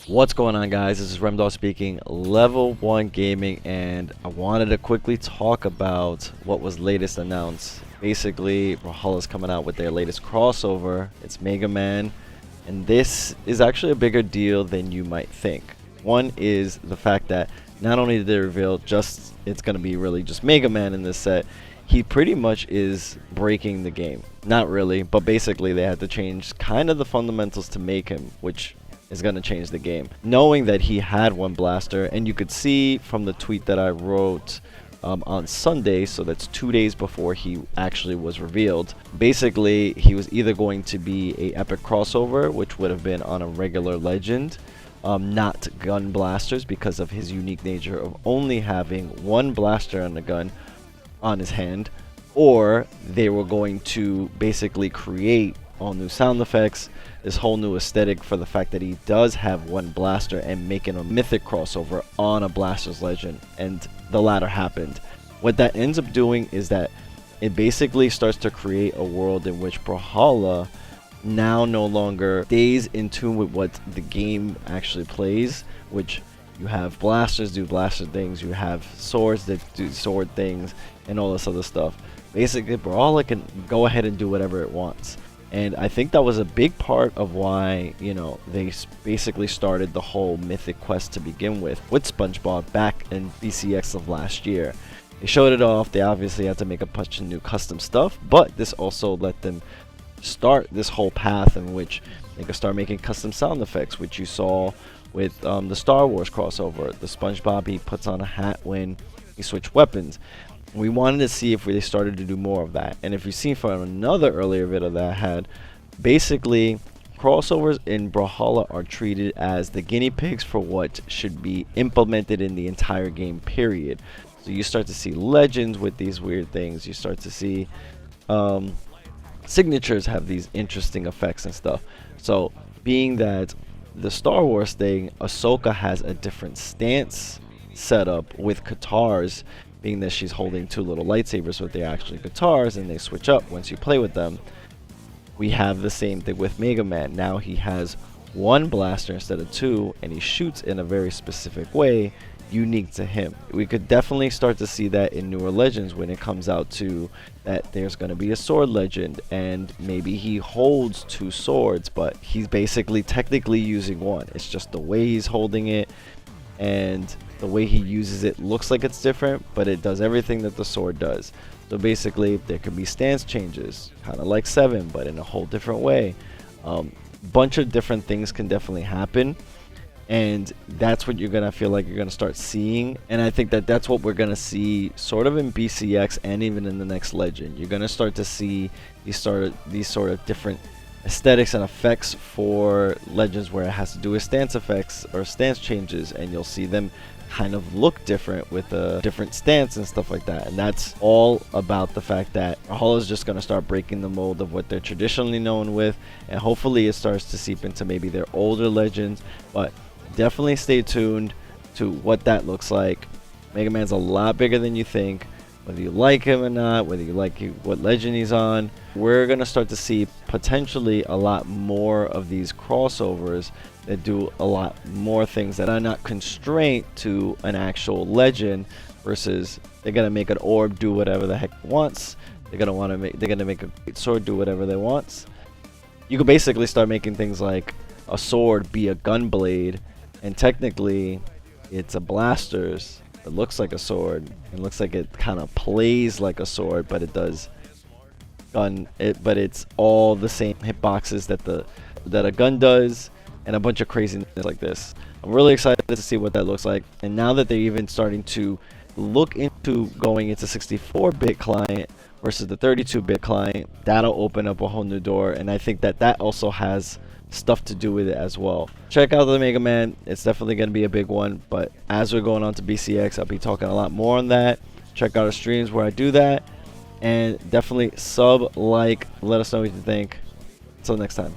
What's going on, guys? This is Remdar speaking, Level 1 Gaming, and I wanted to quickly talk about what was latest announced. Basically, Brawlhalla's coming out with their latest crossover. It's Mega Man, and this is actually a bigger deal than you might think. One is the fact that not only did they reveal it's going to be really just Mega Man in this set, he pretty much is breaking the game. Not really, but basically they had to change kind of the fundamentals to make him, which is going to change the game. Knowing that he had one blaster, and you could see from the tweet that I wrote on Sunday, so that's 2 days before he actually was revealed. Basically, he was either going to be a epic crossover, which would have been on a regular legend, not gun blasters, because of his unique nature of only having one blaster on the gun on his hand, or they were going to basically create all new sound effects, this whole new aesthetic for the fact that he does have one blaster, and making a mythic crossover on a blaster's legend, and the latter happened. What that ends up doing is that it basically starts to create a world in which Brawlhalla now no longer stays in tune with what the game actually plays, which you have blasters do blaster things, you have swords that do sword things, and all this other stuff. Basically, Brawlhalla can go ahead and do whatever it wants. And I think that was a big part of why, they basically started the whole Mythic quest to begin with SpongeBob back in BCX of last year. They showed it off. They obviously had to make a bunch of new custom stuff, but this also let them start this whole path in which they could start making custom sound effects, which you saw with the Star Wars crossover. The SpongeBob, he puts on a hat when he switched weapons. We wanted to see if they started to do more of that. And if you've seen from another earlier video that I had, basically crossovers in Brawlhalla are treated as the guinea pigs for what should be implemented in the entire game, period. So you start to see legends with these weird things. You start to see signatures have these interesting effects and stuff. So being that the Star Wars thing, Ahsoka has a different stance setup with katars, being that she's holding two little lightsabers, but they're actually guitars, and they switch up once you play with them. We have the same thing with Mega Man. Now he has one blaster instead of two, and he shoots in a very specific way, unique to him. We could definitely start to see that in newer legends when it comes out to that there's going to be a sword legend, and maybe he holds two swords, but he's basically technically using one. It's just the way he's holding it, and the way he uses it looks like it's different, but it does everything that the sword does. So basically, there could be stance changes, kind of like 7, but in a whole different way. Bunch of different things can definitely happen, and that's what you're gonna feel like you're gonna start seeing. And I think that that's what we're gonna see sort of in BCX and even in the next legend. You're gonna start to see these sort of different aesthetics and effects for legends where it has to do with stance effects or stance changes, and you'll see them kind of look different with a different stance and stuff like that. And that's all about the fact that Brawlhalla is just going to start breaking the mold of what they're traditionally known with, and hopefully it starts to seep into maybe their older legends. But definitely stay tuned to what that looks like. Mega Man's a lot bigger than you think. Whether you like him or not, whether you like what legend he's on, we're going to start to see potentially a lot more of these crossovers that do a lot more things that are not constrained to an actual legend, versus they're going to make an orb do whatever the heck it wants. They're going to make a great sword do whatever they want. You could basically start making things like a sword be a gun blade, and technically it's a blaster's. It looks like a sword. It looks like it kind of plays like a sword, but it does gun. But it's all the same hitboxes that a gun does, and a bunch of craziness like this. I'm really excited to see what that looks like. And now that they're even starting to look into going into 64-bit client versus the 32-bit client, that'll open up a whole new door. And I think that that also has stuff to do with it as well. Check out the Mega Man. It's definitely going to be a big one, but as we're going on to BCX, I'll be talking a lot more on that. Check out our streams where I do that, and definitely sub, like, let us know what you think. Until next time.